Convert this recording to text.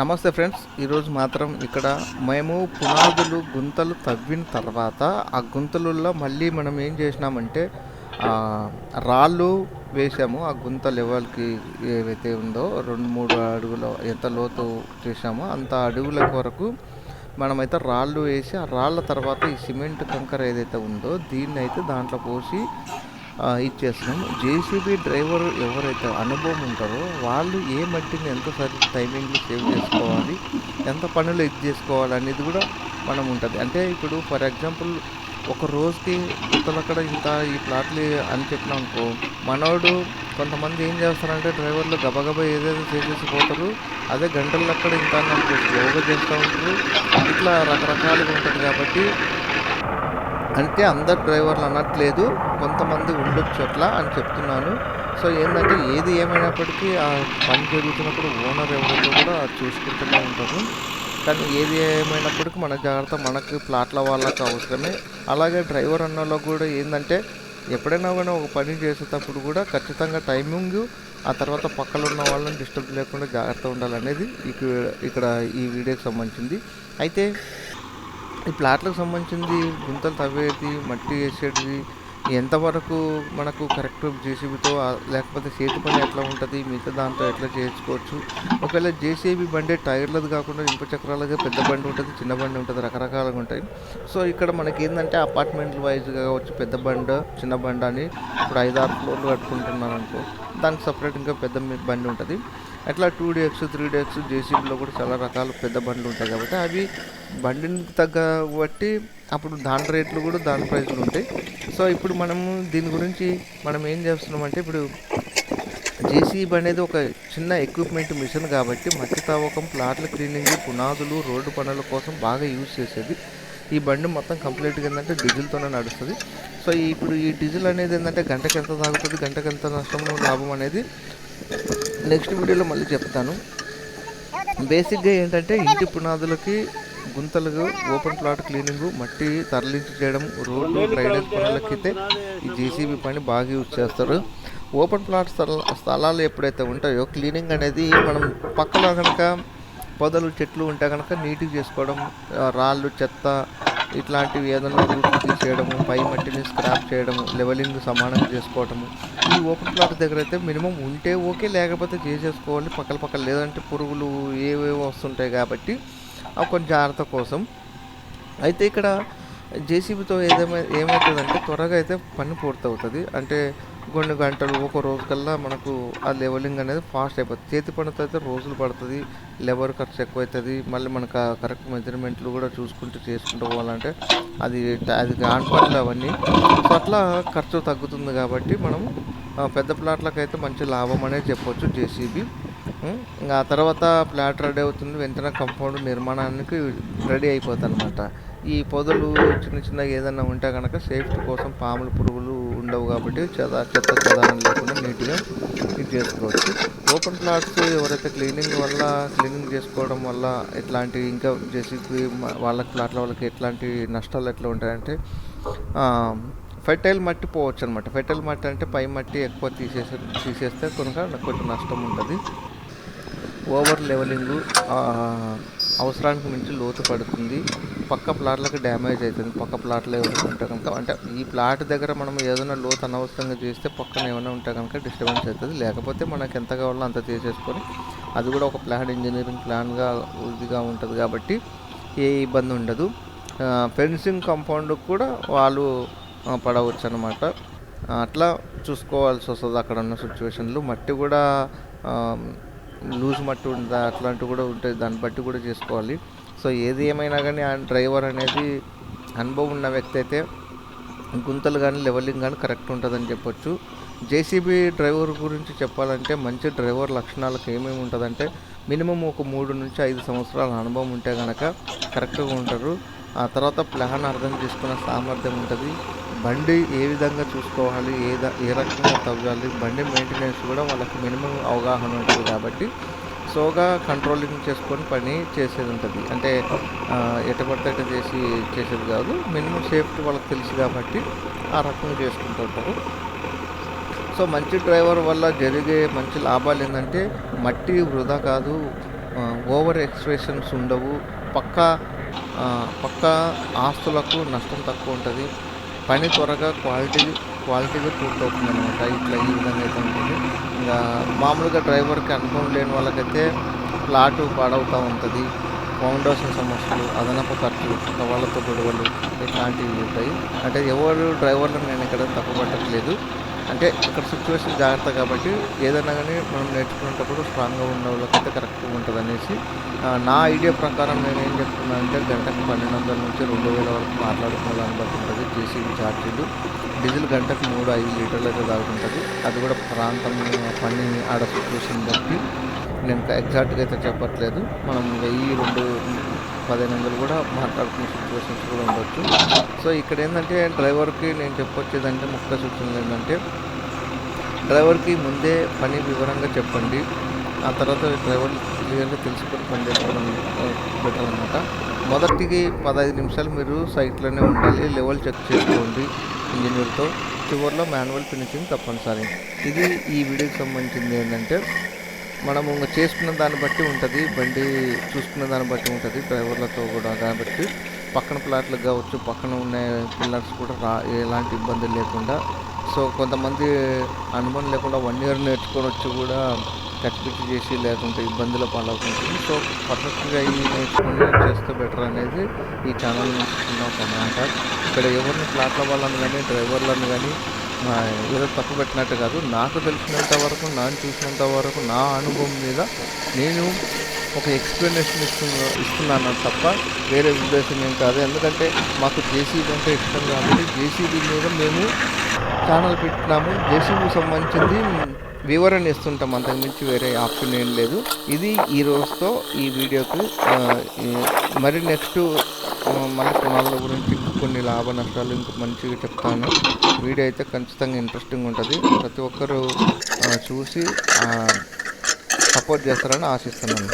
నమస్తే ఫ్రెండ్స్, ఈరోజు మాత్రం ఇక్కడ మేము పునాదులు గుంతలు తవ్విన తర్వాత ఆ గుంతలలో మళ్ళీ మనం ఏం చేసినామంటే రాళ్ళు వేసాము. ఆ గుంత లెవెల్కి ఏవైతే ఉందో 2-3 అడుగుల ఎంత లోతు చేసామో అంత అడుగుల వరకు మనమైతే రాళ్ళు వేసి, ఆ రాళ్ళ తర్వాత ఈ సిమెంట్ కంకర ఏదైతే ఉందో దీన్ని అయితే దాంట్లో పోసి ఇచ్చేస్తున్నాం. జేసీబీ డ్రైవర్ ఎవరైతే అనుభవం ఉంటారో వాళ్ళు ఏ మట్టిని ఎంత టైమింగ్లో సేవ్ చేసుకోవాలి, ఎంత పనులు ఇది చేసుకోవాలి అనేది కూడా మనం ఉంటుంది. అంటే ఇప్పుడు ఫర్ ఎగ్జాంపుల్ ఒక రోజుకి అక్కడ ఇంత ఈ ప్లాట్లు అని చెప్పినా అనుకో, మనోడు కొంతమంది ఏం చేస్తారంటే డ్రైవర్లు గబగబా ఏదైతే చేసేసిపోతారు, అదే గంటలు అక్కడ ఇంత అని స్లోగా చేస్తూ ఉంటారు. ఇట్లా రకరకాలుగా ఉంటుంది. కాబట్టి అంటే అందరు డ్రైవర్లు అనట్లేదు, కొంతమంది ఉండొచ్చు అట్లా అని చెప్తున్నాను. సో ఏంటంటే ఏది ఏమైనప్పటికీ ఆ పని జరుగుతున్నప్పుడు ఓనర్ ఎవరైతే కూడా చూసుకుంటూనే ఉంటారు. కానీ ఏది ఏమైనప్పటికీ మన జాగ్రత్త మనకి ప్లాట్ల వాళ్ళకి అవసరమే. అలాగే డ్రైవర్ అన్నలో కూడా ఏంటంటే ఎప్పుడైనా కానీ ఒక పని చేసేటప్పుడు కూడా ఖచ్చితంగా టైమింగ్, ఆ తర్వాత పక్కన ఉన్న వాళ్ళని డిస్టర్బ్ లేకుండా జాగ్రత్త ఉండాలనేది ఇక్కడ ఈ వీడియోకి సంబంధించింది. అయితే ఈ ప్లాట్లకు సంబంధించింది గుంతలు తవ్వేది, మట్టి వేసేది ఎంతవరకు మనకు కరెక్ట్ జేసీబీతో, లేకపోతే చేతి పని ఎట్లా ఉంటుంది, మిగతా దాంతో ఎట్లా చేసుకోవచ్చు. ఒకవేళ జేసీబీ బండి టైర్లది కాకుండా ఇనుప చక్రాలుగా పెద్ద బండి ఉంటుంది, చిన్న బండి ఉంటుంది, రకరకాలుగా ఉంటాయి. సో ఇక్కడ మనకి ఏంటంటే అపార్ట్మెంట్ వైజ్గా కావచ్చు, పెద్ద బండి చిన్న బండి అని ఇప్పుడు 5-6 ఫ్లోర్లు కట్టుకుంటున్నాను అనుకో, దానికి సపరేట్ ఇంకా పెద్ద బండి ఉంటుంది. అట్లా 2DX 3DX జేసీబీలో కూడా చాలా రకాల పెద్ద బండ్లు ఉంటాయి. కాబట్టి అవి బండిని తగ్గ బట్టి అప్పుడు దాని రేట్లు కూడా దాని ప్రైస్లు ఉంటాయి. సో ఇప్పుడు మనము దీని గురించి మనం ఏం చేస్తున్నామంటే, ఇప్పుడు జేసీబీ అనేది ఒక చిన్న ఎక్విప్మెంట్ మిషన్ కాబట్టి మట్టి తవ్వకం, ప్లాట్ల క్లీనింగ్, పునాదులు, రోడ్డు పనుల కోసం బాగా యూజ్ చేసేది. ఈ బండి మొత్తం కంప్లీట్గా ఏంటంటే డీజిల్తోనే నడుస్తుంది. సో ఇప్పుడు ఈ డీజిల్ అనేది ఏంటంటే గంటకి ఎంత తాగుతుంది, గంటకి ఎంత నష్టం లాభం అనేది నెక్స్ట్ వీడియోలో మళ్ళీ చెప్తాను. బేసిక్గా ఏంటంటే ఇంటి పునాదులకి, గుంతలకు, ఓపెన్ ప్లాట్ క్లీనింగు, మట్టి తరలించి చేయడం, రోడ్డు డ్రైనేజ్ పనులకైతే ఈ జేసీబీ పని బాగా యూజ్ చేస్తారు. ఓపెన్ ప్లాట్ స్థలాలు ఎప్పుడైతే ఉంటాయో క్లీనింగ్ అనేది మనం పక్కన కనుక పొదలు చెట్లు ఉంటే కనుక నీట్గా చేసుకోవడం, రాళ్ళు చెత్త ఇట్లాంటివి ఏదైనా రూట్లు తీసేయడము, పై మట్టిని స్క్రాప్ చేయడము, లెవెలింగ్ సమానంగా చేసుకోవడము. ఈ ఓపెన్ ప్లాట్ దగ్గర అయితే మినిమం ఉంటే ఓకే, లేకపోతే చేసేసుకోవాలి పక్కన. లేదంటే పురుగులు ఏవేవో వస్తుంటాయి కాబట్టి అవి కొంచెం జాగ్రత్త కోసం. అయితే ఇక్కడ జేసీబీతో ఏమవుతుందంటే త్వరగా అయితే పని పూర్తవుతుంది. అంటే కొన్ని గంటలు, ఒక రోజు కల్లా మనకు ఆ లెవెలింగ్ అనేది ఫాస్ట్ అయిపోతుంది. చేతి పనితో అయితే రోజులు పడుతుంది, లేబర్ ఖర్చు ఎక్కువ అవుతుంది. మళ్ళీ మనకు కరెక్ట్ మెజర్మెంట్లు కూడా చేసుకుంటూ పోవాలంటే అది కాని పనులు అవన్నీ. సో అట్లా ఖర్చు తగ్గుతుంది. కాబట్టి మనం పెద్ద ప్లాట్లకు అయితే మంచి లాభం అనేది చెప్పొచ్చు జేసీబీ. ఇంకా ఆ తర్వాత ప్లాట్ రెడీ అవుతుంది, వెంటనే కాంపౌండ్ నిర్మాణానికి రెడీ అయిపోతుంది అనమాట. ఈ పొదలు చిన్న ఏదైనా ఉంటే కనుక సేఫ్టీ కోసం పాములు, పురుగులు ఉండవు కాబట్టి చెత్త చెదారం లేకుండా నీట్గా ఇది చేసుకోవచ్చు. ఓపెన్ ప్లాట్స్ ఎవరైతే క్లీనింగ్ చేసుకోవడం వల్ల ఎట్లాంటి ఇంకా జేసీబీ ప్లాట్ల వాళ్ళకి ఎట్లాంటి నష్టాలు ఎట్లా ఉంటాయంటే, ఫెర్టైల్ మట్టి పోవచ్చు అనమాట. ఫెర్టైల్ మట్టి అంటే పై మట్టి ఎక్కువ తీసేస్తే కొంచెం నష్టం ఉంటుంది. ఓవర్ లెవెలింగు అవసరానికి మించి లోతు పడుతుంది, పక్క ప్లాట్లకు డ్యామేజ్ అవుతుంది. పక్క ప్లాట్లు ఏమైనా ఉంటే కనుక, అంటే ఈ ప్లాట్ దగ్గర మనం ఏదైనా లోతు అనవసరంగా చేస్తే పక్కన ఏమైనా ఉంటే కనుక డిస్టర్బెన్స్ అవుతుంది. లేకపోతే మనకు ఎంత కావాలో అంత చేసేసుకొని, అది కూడా ఒక ఇంజనీరింగ్ ప్లాన్గా ఇదిగా ఉంటుంది కాబట్టి ఏ ఇబ్బంది ఉండదు. ఫెన్సింగ్ కాంపౌండ్ కూడా వాళ్ళు పడవచ్చు అనమాట. అట్లా చూసుకోవాల్సి వస్తుంది అక్కడ ఉన్న సిచ్యువేషన్లు. మట్టి కూడా లూజ్ మట్టి ఉందా అట్లాంటివి కూడా ఉంటాయి, దాన్ని బట్టి కూడా చేసుకోవాలి. సో ఏది ఏమైనా కానీ ఆ డ్రైవర్ అనేది అనుభవం ఉన్న వ్యక్తి అయితే గుంతలు కానీ లెవెలింగ్ కానీ కరెక్ట్ ఉంటుందని చెప్పొచ్చు. జేసీబీ డ్రైవర్ గురించి చెప్పాలంటే మంచి డ్రైవర్ లక్షణాలకు ఏమేమి ఉంటుందంటే మినిమం ఒక 3 నుంచి 5 సంవత్సరాల అనుభవం ఉంటే కనుక కరెక్ట్గా ఉంటారు. ఆ తర్వాత ప్లాన్ అర్థం చేసుకున్న సామర్థ్యం ఉంటుంది. బండి ఏ విధంగా చూసుకోవాలి, ఏ రకంగా తవ్వాలి, బండి మెయింటెనెన్స్ కూడా వాళ్ళకి మినిమం అవగాహన ఉంటుంది. కాబట్టి స్లోగా కంట్రోలింగ్ చేసుకొని పని చేసేది ఉంటుంది. అంటే ఎటు పడితే అటు చేసేది కాదు. మినిమం సేఫ్టీ వాళ్ళకి తెలుసు కాబట్టి ఆ రకంగా చేసుకుంటూ ఉంటారు. సో మంచి డ్రైవర్ వల్ల జరిగే మంచి లాభాలు ఏంటంటే మట్టి వృధా కాదు, ఓవర్ ఎక్స్ప్రెషన్స్ ఉండవు, పక్కా పక్కా ఆస్తులకు నష్టం తక్కువ ఉంటుంది, పని త్వరగా క్వాలిటీగా పూర్తవుతుంది అనమాట. ఇట్లా ఈ విధంగా అయితే ఉంటుంది. ఇంకా మామూలుగా డ్రైవర్కి అనుభవం లేని వాళ్ళకైతే ప్లాటు పాడవుతూ ఉంటుంది, ఫౌండేషన్ సమస్యలు, అదనపు ఖర్చులు, వాళ్ళతో గొడవలు ఇట్లాంటివి ఉంటాయి. అంటే ఎవరు డ్రైవర్లను నేను ఇక్కడ తప్పుపట్టట్లేదు. అంటే ఇక్కడ సిచ్యువేషన్ జాగ్రత్త కాబట్టి ఏదైనా కానీ మనం నేర్చుకునేటప్పుడు స్ట్రాంగ్గా ఉన్న వాళ్ళకైతే కరెక్ట్గా ఉంటుంది అనేసి నా ఐడియా ప్రకారం నేను ఏం చెప్తున్నాను అంటే గంటకు 1200 నుంచి 2000 వరకు మాట్లాడుకున్న దాన్ని బట్టి ఉంటుంది జేసీబీ ఛార్జీలు. డీజిల్ గంటకు 3-5 లీటర్లు అయితే తాగుతుంటుంది. అది కూడా ప్రాంతం పని ఆడ సిచ్యువేషన్ బట్టి నేను ఎగ్జాక్ట్గా అయితే చెప్పట్లేదు. మనం 1000-1500 కూడా మాట్లాడుకునే సిచ్యువేషన్స్ కూడా ఉండొచ్చు. సో ఇక్కడ ఏంటంటే డ్రైవర్కి నేను చెప్పొచ్చేదంటే ముఖ్య సూచనలు ఏంటంటే డ్రైవర్కి ముందే పని వివరంగా చెప్పండి. ఆ తర్వాత డ్రైవర్ క్లియర్గా తెలుసుకొని పని చేసుకోవడం బెటర్ అనమాట. మొదటికి 15 నిమిషాలు మీరు సైట్లోనే ఉండాలి, లెవెల్ చెక్ చేసుకోండి ఇంజనీర్తో. చివరిలో మాన్యువల్ ఫినిషింగ్ తప్పనిసరి. ఇది ఈ వీడియోకి సంబంధించింది ఏంటంటే మనము ఇంకా చేసుకున్న దాన్ని బట్టి ఉంటుంది, బండి చూసుకున్న దాన్ని బట్టి ఉంటుంది డ్రైవర్లతో కూడా. కాబట్టి పక్కన ప్లాట్లకు కావచ్చు, పక్కన ఉన్న పిల్లర్స్ కూడా ఎలాంటి ఇబ్బందులు లేకుండా. సో కొంతమంది అనుభవం లేకుండా 1 ఇయర్ నేర్చుకొని వచ్చి కూడా కచ్చిపిచ్చి చేసి లేకుంటే ఇబ్బందుల పాలవుతుంటుంది. సో పర్ఫెక్ట్గా ఈ నేర్చుకుని చేస్తే బెటర్ అనేది ఈ ఛానల్ నుంచి చిన్న ఒక మాట. ఇక్కడ ఎవరిని ప్లాట్ల వాళ్ళని కానీ డ్రైవర్లను కానీ ఏదో తప్పు పెట్టినట్టు కాదు. నాకు తెలిసినంత వరకు, నాకు చూసినంత వరకు, నా అనుభవం మీద నేను ఒక ఎక్స్ప్లెనేషన్ ఇస్తున్నాను తప్ప వేరే ఉద్దేశం ఏం కాదు. ఎందుకంటే మాకు జేసీబీ అంటే ఇష్టం కాబట్టి జేసీబీ మీద మేము ఛానల్ పెట్టినాము. జేసీబీకి సంబంధించింది వివరణ ఇస్తుంటాం, అంతకుమించి వేరే ఆప్షన్ ఏం లేదు. ఇది ఈ రోజుతో ఈ వీడియోకి. మరి నెక్స్ట్ మళ్ళీ పునాదుల గురించి కొన్ని లాభ నష్టాలు ఇంకా మంచిగా చెప్తాను. వీడియో అయితే ఖచ్చితంగా ఇంట్రెస్టింగ్ ఉంటుంది. ప్రతి ఒక్కరూ చూసి సపోర్ట్ చేస్తారని ఆశిస్తున్నాను.